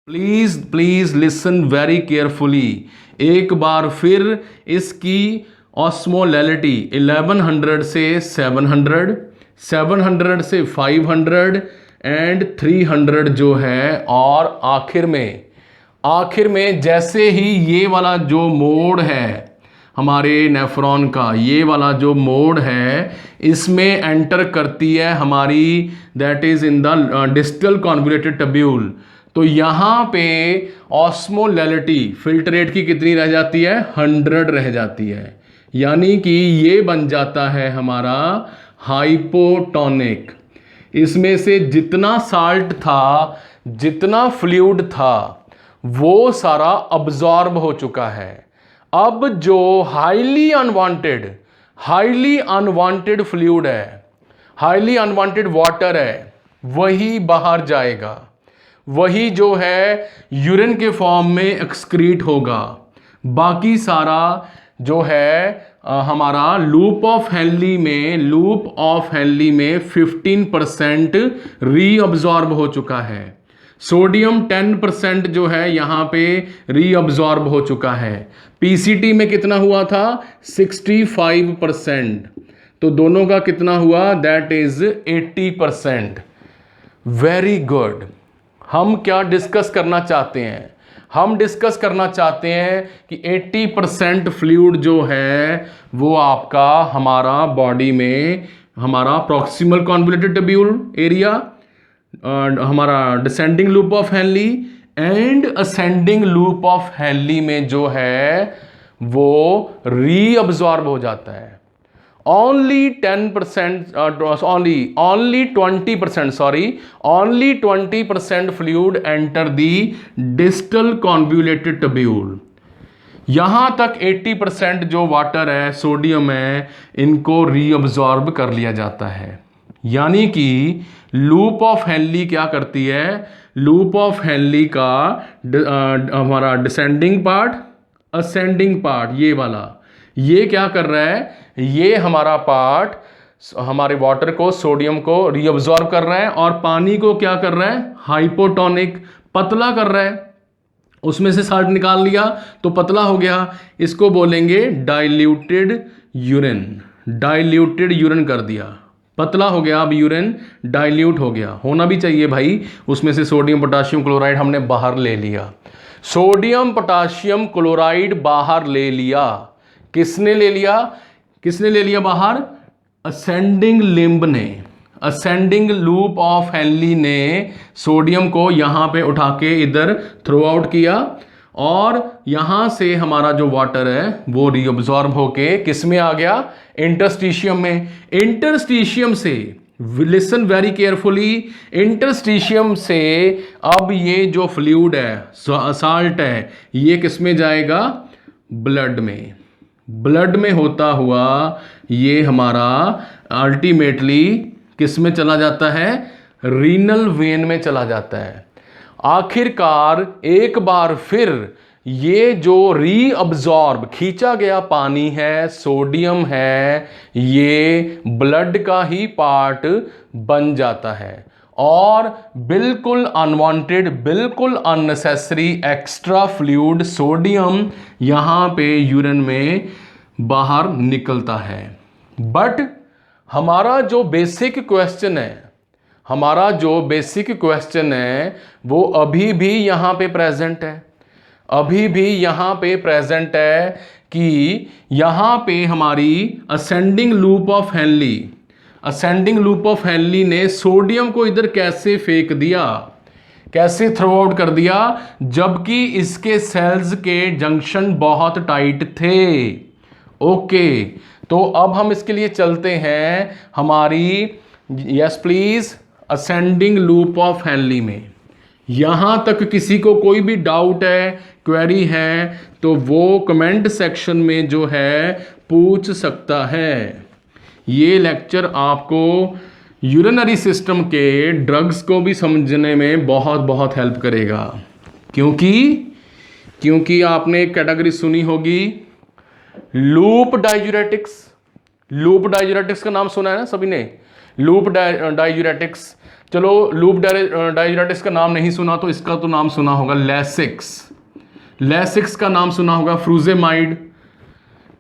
Please please listen very carefully. एक बार फिर इसकी ऑस्मोलैलिटी 1100 से 700, 700 से 500 एंड 300 जो है, और आखिर में जैसे ही ये वाला जो मोड है हमारे नेफ्रॉन का, ये वाला जो मोड है इसमें एंटर करती है हमारी, that is in the distal convoluted tubule. तो यहाँ पे ऑस्मोलैलिटी फिल्ट्रेट की कितनी रह जाती है? 100 रह जाती है। यानी कि ये बन जाता है हमारा हाइपोटोनिक। इसमें से जितना साल्ट था, जितना फ्लूइड था, वो सारा अब्जॉर्ब हो चुका है। अब जो हाईली अनवांटेड फ्लूइड है, हाईली अनवांटेड वाटर है, वही बाहर जाएगा, वही जो है यूरिन के फॉर्म में एक्सक्रीट होगा। बाकी सारा जो है हमारा लूप ऑफ हेनली में 15% रीअब्जॉर्ब हो चुका है। सोडियम 10% जो है यहाँ पे रीअब्जॉर्ब हो चुका है। पीसीटी में कितना हुआ था? 65%। तो दोनों का कितना हुआ? That is 80%। Very good. हम क्या डिस्कस करना चाहते हैं? हम डिस्कस करना चाहते हैं कि 80% फ्लूइड जो है वो आपका हमारा बॉडी में, हमारा प्रॉक्सिमल कॉन्वोल्यूटेड टब्यूल एरिया, हमारा descending loop of Henley and ascending loop of Henley में जो है वो रीअब्जॉर्ब हो जाता है। only 20% fluid enter the distal convoluted tubule। यहां तक 80% जो वाटर है, सोडियम है, इनको रीअब्जॉर्ब कर लिया जाता है। यानी कि लूप ऑफ हेनली क्या करती है? लूप ऑफ हेनली का हमारा डिसेंडिंग पार्ट, असेंडिंग पार्ट, ये वाला, ये क्या कर रहा है? ये हमारा पार्ट हमारे वाटर को, सोडियम को रीअब्जॉर्ब कर रहा है, और पानी को क्या कर रहा है? हाइपोटोनिक, पतला कर रहा है। उसमें से साल्ट निकाल लिया तो पतला हो गया। इसको बोलेंगे डाइल्यूटेड यूरिन। डाइल्यूटेड यूरिन कर दिया, पतला हो गया। अब यूरिन डाइल्यूट हो गया। होना भी चाहिए भाई। उसमें से सोडियम पोटाशियम क्लोराइड हमने बाहर ले लिया। सोडियम पोटाशियम क्लोराइड बाहर ले लिया। किसने ले लिया? किसने ले लिया बाहर? असेंडिंग लिम्ब ने, असेंडिंग लूप ऑफ हेनली ने सोडियम को यहां पे उठा के इधर थ्रो आउट किया, और यहां से हमारा जो वाटर है वो रीअब्जॉर्ब होके किस में आ गया? इंटरस्टिशियम में। इंटरस्टिशियम से, लिसन वेरी केयरफुली, इंटरस्टिशियम से अब ये जो फ्लूइड है, साल्ट है, ये किस में जाएगा? ब्लड में। ब्लड में होता हुआ ये हमारा अल्टीमेटली किस में चला जाता है? रीनल वेन में चला जाता है। आखिरकार एक बार फिर ये जो रीअब्जॉर्ब खींचा गया पानी है, सोडियम है, ये ब्लड का ही पार्ट बन जाता है, और बिल्कुल अनवांटेड, बिल्कुल अननेसेसरी एक्स्ट्रा फ्लूइड सोडियम यहाँ पे यूरिन में बाहर निकलता है। बट हमारा जो बेसिक क्वेश्चन है, वो अभी भी यहाँ पे प्रेजेंट है। अभी भी यहाँ पे प्रेजेंट है कि यहाँ पे हमारी असेंडिंग लूप ऑफ हेनली ने सोडियम को इधर कैसे फेंक दिया, कैसे थ्रो आउट कर दिया, जबकि इसके सेल्स के जंक्शन बहुत टाइट थे। ओके, तो अब हम इसके लिए चलते हैं हमारी, yes please, ascending loop of Henley में। यहां तक किसी को कोई भी डाउट है, क्वेरी है, तो वो कमेंट सेक्शन में जो है पूछ सकता है। ये लेक्चर आपको यूरिनरी सिस्टम के ड्रग्स को भी समझने में बहुत बहुत हेल्प करेगा। क्योंकि आपने एक कैटेगरी सुनी होगी, लूप डाययूरेटिक्स। लूप डाययूरेटिक्स का नाम सुना है ना सभी ने? लूप डाययूरेटिक्स चलो लूप डायरेटिक्स का नाम नहीं सुना तो इसका तो नाम सुना होगा लैसिक्स, लैसिक्स का नाम सुना होगा, फ्रूजेमाइड,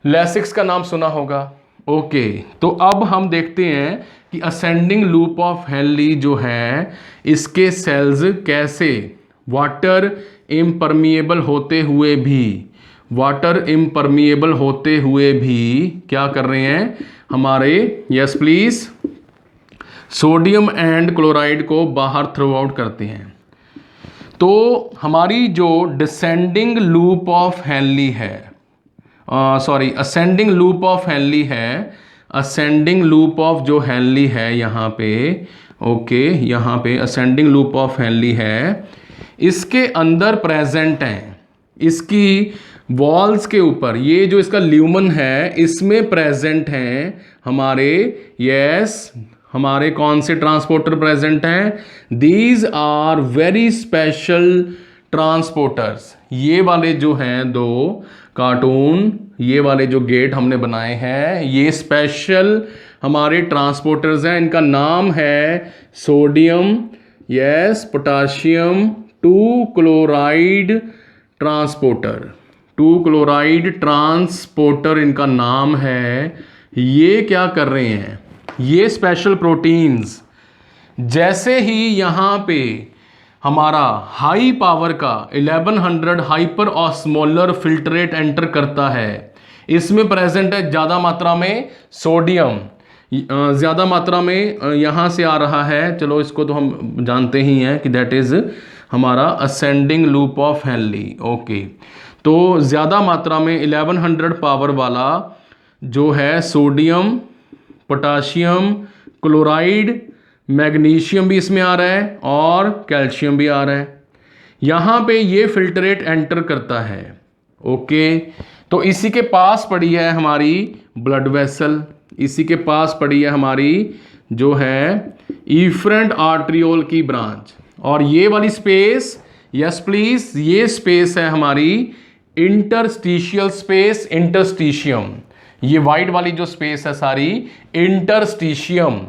लैसिक्स का नाम सुना होगा। ओके, तो अब हम देखते हैं कि असेंडिंग लूप ऑफ हेनली जो है इसके सेल्स कैसे वाटर इम्परमिएबल होते हुए भी, वाटर इम्परमिएबल होते हुए भी क्या कर रहे हैं हमारे, yes please, sodium and chloride को बाहर थ्रो आउट करते हैं। तो हमारी जो डिसेंडिंग लूप ऑफ हेनली है, sorry ascending loop of Henley है, असेंडिंग लूप ऑफ जो हेनली है यहाँ पे, ओके यहाँ पे असेंडिंग लूप ऑफ हेनली है, इसके अंदर प्रेजेंट हैं, इसकी वॉल्स के ऊपर ये जो इसका ल्यूमन है इसमें प्रेजेंट हैं हमारे, यस हमारे कौन से ट्रांसपोर्टर प्रेजेंट हैं, these are very special transporters. ये वाले जो हैं दो कार्टून, ये वाले जो गेट हमने बनाए हैं ये स्पेशल हमारे ट्रांसपोर्टर्स हैं, इनका नाम है sodium, yes potassium 2 chloride transporter, 2 chloride transporter इनका नाम है। ये क्या कर रहे हैं, ये स्पेशल प्रोटीन्स जैसे ही यहाँ पे हमारा हाई पावर का 1100 हाइपर ऑस्मोलर फिल्ट्रेट एंटर करता है, इसमें प्रेजेंट है ज़्यादा मात्रा में सोडियम, ज़्यादा मात्रा में यहाँ से आ रहा है, चलो इसको तो हम जानते ही हैं कि दैट इज़ हमारा ascending loop of Henley. Okay, तो ज़्यादा मात्रा में 1100 पावर वाला जो है सोडियम, पोटाशियम, क्लोराइड, मैग्नीशियम भी इसमें आ रहा है और कैल्शियम भी आ रहा है, यहाँ पे ये फिल्ट्रेट एंटर करता है। ओके, तो इसी के पास पड़ी है हमारी ब्लड वेसल, इसी के पास पड़ी है हमारी जो है इफरेंट आर्ट्रियोल की ब्रांच, और ये वाली स्पेस, यस प्लीज, ये स्पेस है हमारी इंटरस्टिशियल स्पेस, इंटरस्टिशियम, ये वाइट वाली जो स्पेस है सारी इंटरस्टिशियम।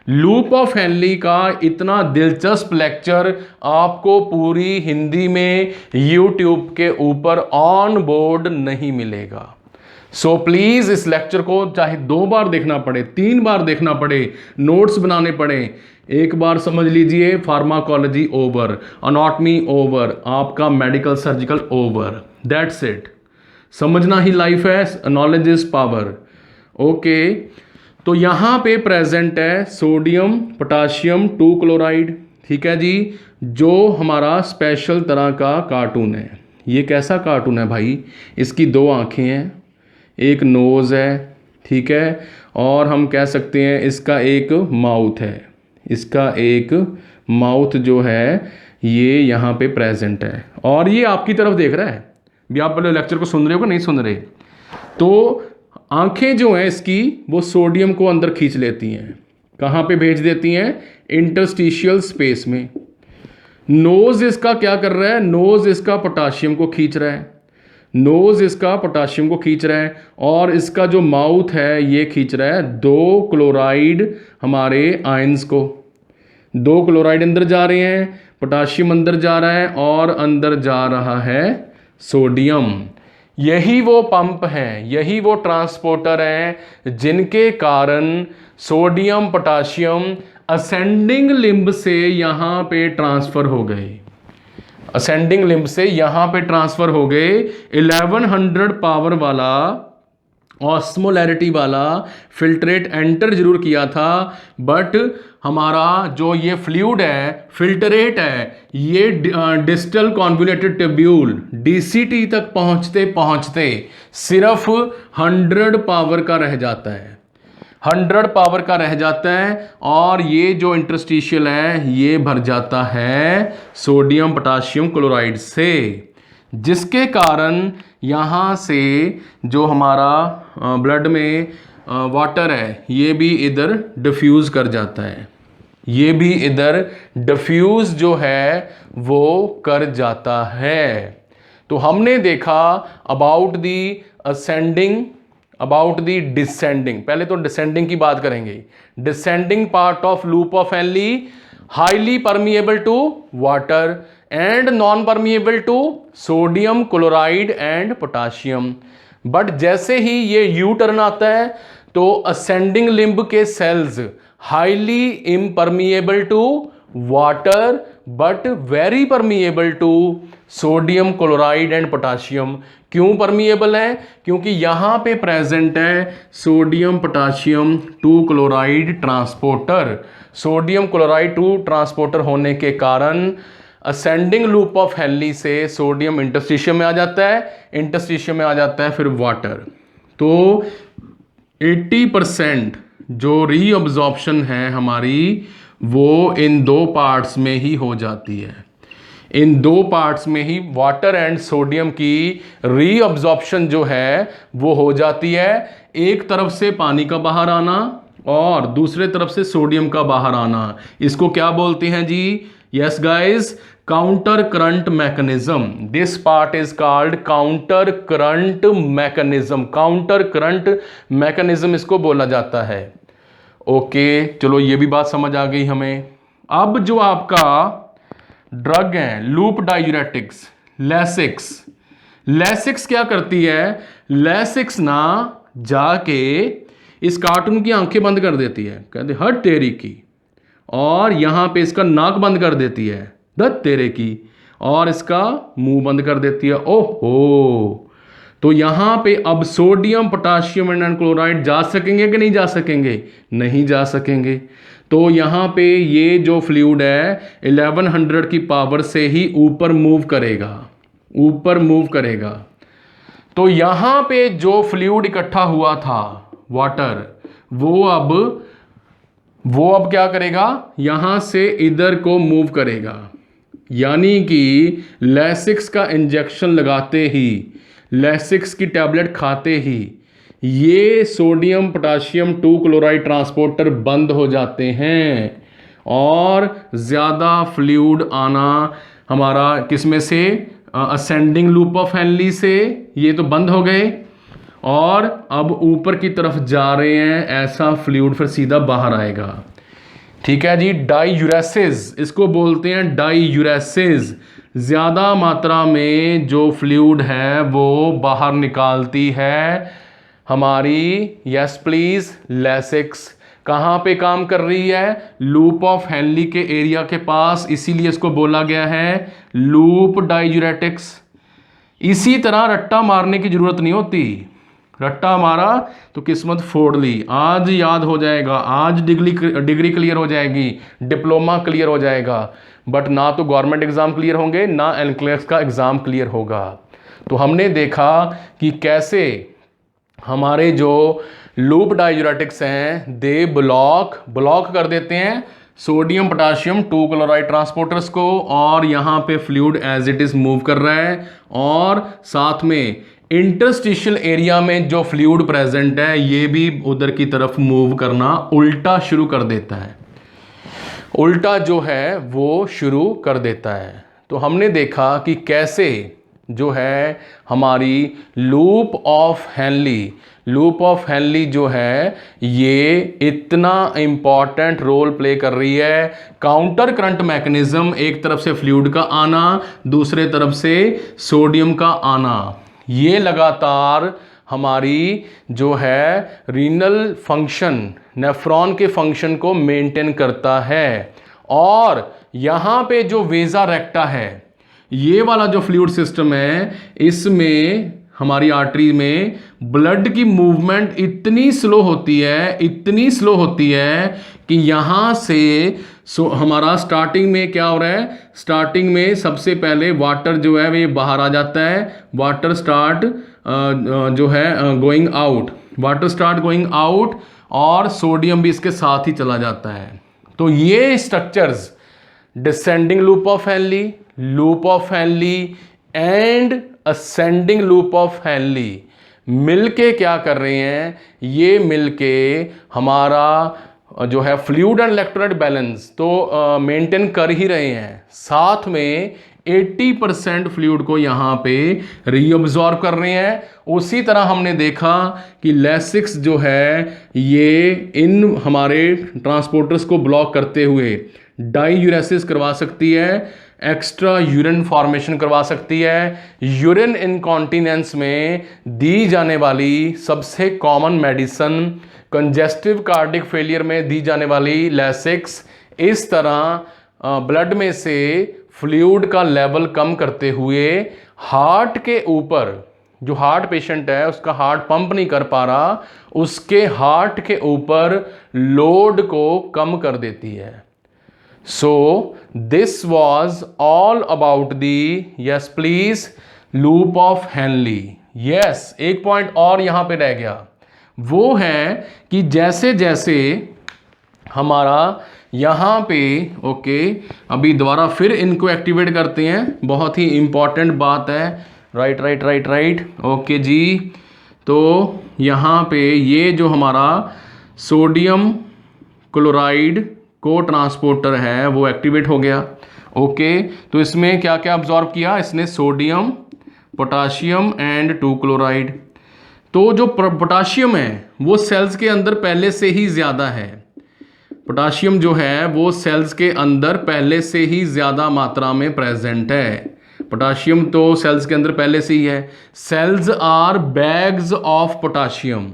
लूप ऑफ हेनली का इतना दिलचस्प लेक्चर आपको पूरी हिंदी में YouTube के ऊपर ऑन बोर्ड नहीं मिलेगा। सो प्लीज इस लेक्चर को चाहे 2 बार देखना पड़े, 3 बार देखना पड़े, नोट्स बनाने पड़े, एक बार समझ लीजिए फार्माकोलॉजी ओवर, अनाटॉमी ओवर, आपका medical surgical over, that's it. समझना ही लाइफ है, नॉलेज इज पावर। ओके, तो यहाँ पे प्रेजेंट है सोडियम, पोटाशियम 2 क्लोराइड, ठीक है जी, जो हमारा स्पेशल तरह का कार्टून है। ये कैसा कार्टून है भाई, इसकी 2 आँखें हैं, एक नोज़ है, ठीक है, और हम कह सकते हैं इसका एक माउथ है, इसका एक माउथ जो है ये यहाँ पे प्रेजेंट है, और ये आपकी तरफ देख रहा है भी। आप पहले लेक्चर को सुन रहे हो कि नहीं सुन रहे? तो आंखें जो हैं इसकी वो सोडियम को अंदर खींच लेती हैं, कहाँ पे भेज देती हैं, इंटरस्टिशियल स्पेस में। नोज इसका क्या कर रहा है, नोज इसका पोटाशियम को खींच रहा है, नोज इसका पोटाशियम को खींच रहा है, और इसका जो माउथ है ये खींच रहा है 2 क्लोराइड हमारे आयंस को। 2 क्लोराइड अंदर जा रहे हैं, पोटाशियम अंदर जा रहा है, और अंदर जा रहा है सोडियम। यही वो पंप हैं, यही वो ट्रांसपोर्टर हैं जिनके कारण सोडियम पोटाशियम असेंडिंग लिम्ब से यहाँ पे ट्रांसफ़र हो गए, असेंडिंग लिम्ब से यहाँ पे ट्रांसफ़र हो गए। 1100 पावर वाला ऑस्मोलैरिटी वाला फिल्ट्रेट एंटर जरूर किया था, बट हमारा जो ये फ्लूइड है, फिल्टरेट है, ये डिस्टल कॉन्वोल्यूटेड ट्यूब्यूल DCT तक पहुंचते पहुंचते सिर्फ 100 पावर का रह जाता है, 100 पावर का रह जाता है, और ये जो इंटरस्टिशियल है ये भर जाता है सोडियम पोटाशियम क्लोराइड से, जिसके कारण यहाँ से जो हमारा ब्लड में वाटर है ये भी इधर डिफ्यूज़ कर जाता है, ये भी इधर डिफ्यूज़ जो है वो कर जाता है। तो हमने देखा about the ascending, about the descending, पहले तो डिसेंडिंग की बात करेंगे। Descending part of loop of Henle, highly permeable to water and non permeable to sodium chloride and potassium. But जैसे ही ये यू टर्न आता है तो असेंडिंग लिम्ब के cells highly impermeable to water but very permeable to sodium chloride and potassium. क्यों permeable है? क्योंकि यहां पे प्रेजेंट है sodium potassium 2 chloride transporter. Sodium chloride 2 transporter होने के कारण असेंडिंग लूप ऑफ हेनली से सोडियम इंटरस्टिशियम में आ जाता है, इंटरस्टिशियम में आ जाता है फिर वाटर। तो 80% जो रीअब्जॉर्प्शन है हमारी वो इन दो पार्ट्स में ही हो जाती है। इन दो पार्ट्स में ही वाटर एंड सोडियम की रीअब्जॉर्प्शन जो है वो हो जाती है। एक तरफ से पानी का बाहर आना और दूसरे तरफ से सोडियम का बाहर आना, इसको क्या बोलते हैं जी? Yes guys, counter current mechanism. This part is called counter current mechanism. Counter current mechanism इसको बोला जाता है। ओके, चलो ये भी बात समझ आ गई हमें। अब जो आपका ड्रग है लूप डायूरेटिक्स, लैसिक्स, लैसिक्स क्या करती है? लैसिक्स ना जाके इस कार्टून की आंखें बंद कर देती है, कहते हट तेरी की, और यहां पे इसका नाक बंद कर देती है, दत तेरे की, और इसका मुंह बंद कर देती है। ओहो, तो यहां पे अब सोडियम पोटाशियम एंड क्लोराइड जा सकेंगे कि नहीं जा सकेंगे? नहीं जा सकेंगे। तो यहां पे ये जो फ्लूइड है 1100 की पावर से ही ऊपर मूव करेगा, ऊपर मूव करेगा। तो यहां पे जो फ्लूइड इकट्ठा हुआ था वाटर, वो अब क्या करेगा? यहां से इधर को मूव करेगा। यानी कि लैसिक्स का इंजेक्शन लगाते ही, लैसिक्स की टैबलेट खाते ही ये सोडियम पोटाशियम 2 क्लोराइड ट्रांसपोर्टर बंद हो जाते हैं और ज़्यादा फ्लूइड आना हमारा किसमें से? असेंडिंग लूप ऑफ हेनली से। ये तो बंद हो गए और अब ऊपर की तरफ जा रहे हैं, ऐसा फ्लूइड फिर सीधा बाहर आएगा। ठीक है जी। डाईयूरेसिस इसको बोलते हैं, डाईयूरेसिस। ज़्यादा मात्रा में जो फ्लूइड है वो बाहर निकालती है हमारी, यस प्लीज, लैसिक्स। कहाँ पे काम कर रही है? लूप ऑफ हेनली के एरिया के पास, इसीलिए इसको बोला गया है लूप डाईयूरेटिक्स। इसी तरह रट्टा मारने की जरूरत नहीं होती। रट्टा मारा तो किस्मत फोड़ ली, आज याद हो जाएगा, आज डिग्री क्लियर हो जाएगी, डिप्लोमा क्लियर हो जाएगा, बट ना तो गवर्नमेंट एग्जाम क्लियर होंगे ना एनक्लेक्स का एग्जाम क्लियर होगा। तो हमने देखा कि कैसे हमारे जो लूप डायूरेटिक्स हैं दे ब्लॉक कर देते हैं सोडियम पोटाशियम 2 क्लोराइड ट्रांसपोर्टर्स को, और यहाँ पे fluid as it is move कर रहा है, और साथ में इंटरस्टिशियल एरिया में जो फ्लूइड प्रेजेंट है ये भी उधर की तरफ मूव करना उल्टा शुरू कर देता है, उल्टा जो है वो शुरू कर देता है। तो हमने देखा कि कैसे जो है हमारी लूप ऑफ हेनली जो है ये इतना इंपॉर्टेंट रोल प्ले कर रही है। काउंटर करंट मैकेनिज्म, एक तरफ से फ्लूइड का आना, दूसरे तरफ से सोडियम का आना, ये लगातार हमारी जो है रीनल फंक्शन, नेफ्रॉन के फंक्शन को मेंटेन करता है। और यहाँ पे जो वेजा रेक्टा है, ये वाला जो फ्लूइड सिस्टम है, इसमें हमारी आर्टरी में ब्लड की मूवमेंट इतनी स्लो होती है कि यहाँ से हमारा स्टार्टिंग में क्या हो रहा है? स्टार्टिंग में सबसे पहले वाटर जो है वो बाहर आ जाता है, वाटर स्टार्ट जो है गोइंग आउट, और सोडियम भी इसके साथ ही चला जाता है। तो ये structures descending loop of Henley and ascending loop of Henley मिलके क्या कर रहे हैं? ये मिलके हमारा जो है फ्लूइड एंड इलेक्ट्रोलाइट बैलेंस तो मेंटेन कर ही रहे हैं, साथ में 80% फ्लूइड को यहाँ पे रीअब्जॉर्ब कर रहे हैं। उसी तरह हमने देखा कि लैसिक्स जो है ये इन हमारे ट्रांसपोर्टर्स को ब्लॉक करते हुए डाईयूरेसिस करवा सकती है, एक्स्ट्रा यूरिन फॉर्मेशन करवा सकती है। यूरिन इनकॉन्टिनेंस में दी जाने वाली सबसे common medicine, congestive cardiac failure में दी जाने वाली लैसिक्स, इस तरह ब्लड में से फ्लूइड का लेवल कम करते हुए हार्ट के ऊपर, जो हार्ट पेशेंट है उसका हार्ट पंप नहीं कर पा रहा, उसके हार्ट के ऊपर लोड को कम कर देती है। So this was all about the, yes please, loop of Henley. Yes, एक पॉइंट और यहां पे रह गया, वो है कि जैसे जैसे हमारा यहाँ पे, ओके, अभी दोबारा फिर इनको एक्टिवेट करते हैं, बहुत ही इंपॉर्टेंट बात है। Right right right right, okay जी। तो यहाँ पे ये जो हमारा सोडियम क्लोराइड को ट्रांसपोर्टर है वो एक्टिवेट हो गया। ओके, तो इसमें क्या क्या अब्जॉर्ब किया इसने? Sodium, potassium and 2 chloride. तो जो पोटाशियम है वो सेल्स के अंदर पहले से ही ज़्यादा है, पोटाशियम जो है वो सेल्स के अंदर पहले से ही ज़्यादा मात्रा में प्रेजेंट है। पोटाशियम तो सेल्स के अंदर पहले से ही है। Cells are bags of potassium,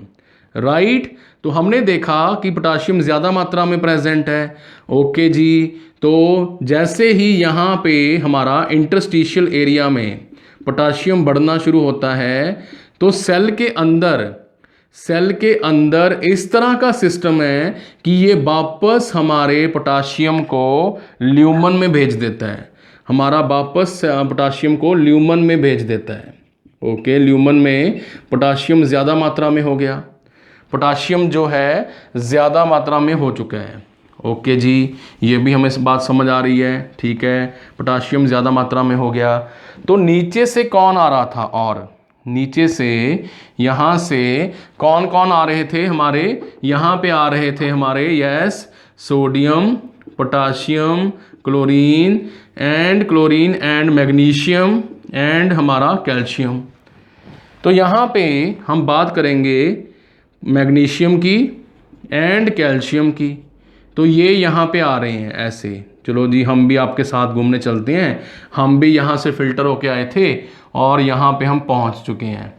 right. तो हमने देखा कि पोटाशियम ज़्यादा मात्रा में प्रेजेंट है। ओके जी, तो जैसे ही यहाँ पे हमारा इंटरस्टिशियल एरिया में पोटाशियम बढ़ना शुरू होता है तो सेल के अंदर इस तरह का सिस्टम है कि ये वापस हमारे पोटाशियम को ल्यूमन में भेज देता है, हमारा वापस पोटाशियम को ल्यूमन में भेज देता है। ओके, ल्यूमन में पोटाशियम ज़्यादा मात्रा में हो गया, पोटाशियम जो है ज़्यादा मात्रा में हो चुका है। ओके जी, ये भी हमें बात समझ आ रही है, ठीक है, पोटाशियम ज़्यादा मात्रा में हो गया। तो नीचे से कौन आ रहा था? और नीचे से यहाँ से कौन कौन आ रहे थे हमारे? यहाँ पे आ रहे थे हमारे, yes, sodium, potassium, chlorine and magnesium and हमारा कैल्शियम। तो यहाँ पे हम बात करेंगे मैग्नीशियम की एंड कैल्शियम की। तो ये यहाँ पे आ रहे हैं ऐसे। चलो जी, हम भी आपके साथ घूमने चलते हैं, हम भी यहाँ से फिल्टर होके आए थे और यहाँ पे हम पहुँच चुके हैं।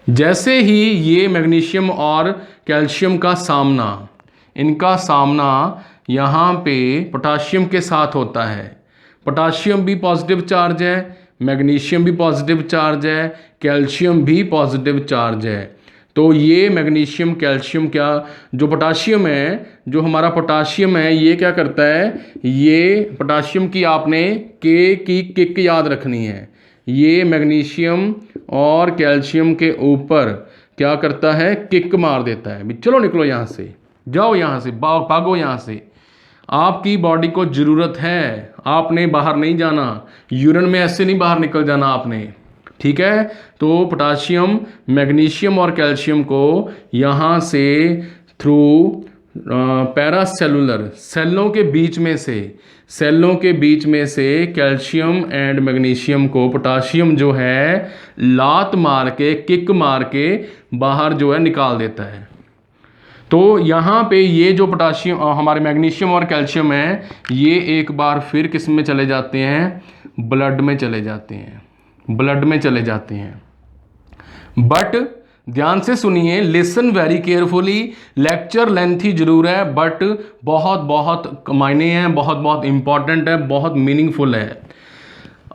जैसे ही ये मैग्नीशियम और कैल्शियम का सामना, इनका सामना यहाँ पे पोटाशियम के साथ होता है, पोटाशियम भी पॉजिटिव चार्ज है, मैग्नीशियम भी पॉजिटिव चार्ज है, कैल्शियम भी पॉजिटिव चार्ज है। तो ये मैग्नीशियम, कैल्शियम, क्या जो पोटाशियम है, जो हमारा पोटाशियम है, ये क्या करता है? ये पोटाशियम की आपने के की किक याद रखनी है। ये मैग्नीशियम और कैल्शियम के ऊपर क्या करता है? किक मार देता है। चलो निकलो यहाँ से, जाओ यहाँ से, भागो यहाँ से, आपकी बॉडी को ज़रूरत है, आपने बाहर नहीं जाना, यूरिन में ऐसे नहीं बाहर निकल जाना आपने, ठीक है। तो पोटाशियम, मैग्नीशियम और कैल्शियम को यहाँ से थ्रू पैरासेलुलर, सेलों के बीच में से कैल्शियम एंड मैग्नीशियम को पोटाशियम जो है लात मार के, किक मार के बाहर जो है निकाल देता है। तो यहाँ पे ये जो पोटाशियम, हमारे मैग्नीशियम और कैल्शियम है, ये एक बार फिर किस में चले जाते हैं? ब्लड में चले जाते हैं। बट ध्यान से सुनिए, listen very carefully, lecture lengthy जरूर है बट बहुत मायने हैं, बहुत इंपॉर्टेंट है, बहुत मीनिंगफुल है।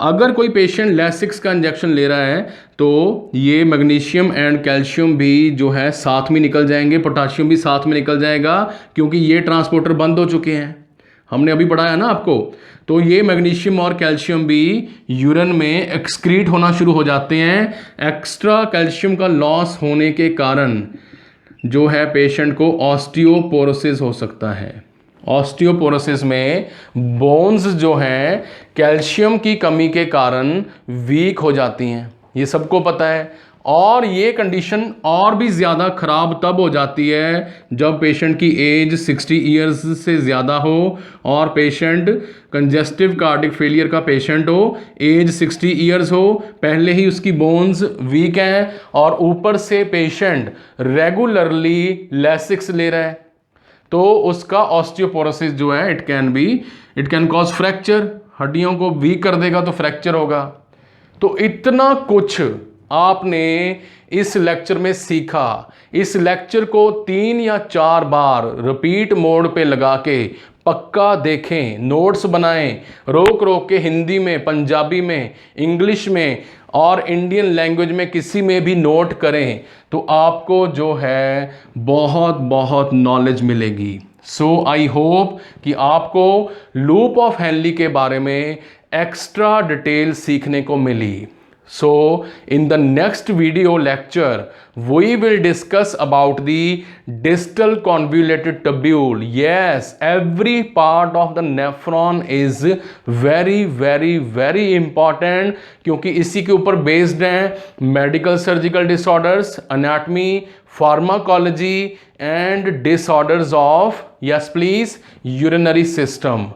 अगर कोई पेशेंट लैसिक्स का इंजेक्शन ले रहा है तो ये मैग्नीशियम एंड कैल्शियम भी जो है साथ में निकल जाएंगे, पोटाशियम भी साथ में निकल जाएगा, क्योंकि ये ट्रांसपोर्टर बंद हो चुके हैं, हमने अभी पढ़ाया ना आपको। तो ये मैग्नीशियम और कैल्शियम भी यूरिन में एक्सक्रीट होना शुरू हो जाते हैं। एक्स्ट्रा कैल्शियम का लॉस होने के कारण जो है पेशेंट को ऑस्टियोपोरोसिस हो सकता है। ऑस्टियोपोरोसिस में बोन्स जो हैं कैल्शियम की कमी के कारण वीक हो जाती हैं, ये सबको पता है। और ये कंडीशन और भी ज़्यादा ख़राब तब हो जाती है जब पेशेंट की एज 60 ईयर्स से ज़्यादा हो और पेशेंट कंजेस्टिव कार्डिक फेलियर का पेशेंट हो, एज 60 ईयर्स हो, पहले ही उसकी बोन्स वीक हैं और ऊपर से पेशेंट रेगुलरली लैसिक्स ले रहा है। तो उसका ऑस्टियोपोरोसिस जो है इट कैन कॉज फ्रैक्चर, हड्डियों को वीक कर देगा तो फ्रैक्चर होगा। तो इतना कुछ आपने इस लेक्चर में सीखा। इस लेक्चर को 3 या 4 बार रिपीट मोड पे लगा के पक्का देखें, नोट्स बनाएं, रोक रोक के हिंदी में, पंजाबी में, इंग्लिश में और इंडियन लैंग्वेज में किसी में भी नोट करें तो आपको जो है बहुत बहुत नॉलेज मिलेगी। सो आई होप कि आपको लूप ऑफ हेनली के बारे में एक्स्ट्रा डिटेल सीखने को मिली। So in the next video lecture we will discuss about the distal convoluted tubule. Yes, every part of the nephron is very important क्योंकि इसी के ऊपर बेस्ड हैं medical surgical disorders, anatomy, pharmacology and disorders of yes please urinary system.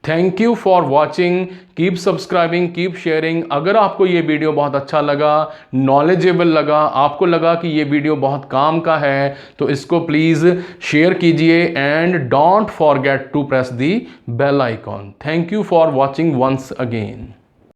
Thank you for watching, keep subscribing, keep sharing. अगर आपको ये video बहुत अच्छा लगा, नॉलेजेबल लगा, आपको लगा कि ये वीडियो बहुत काम का है तो इसको प्लीज़ शेयर कीजिए and don't forget to press the bell icon. Thank you for watching once again.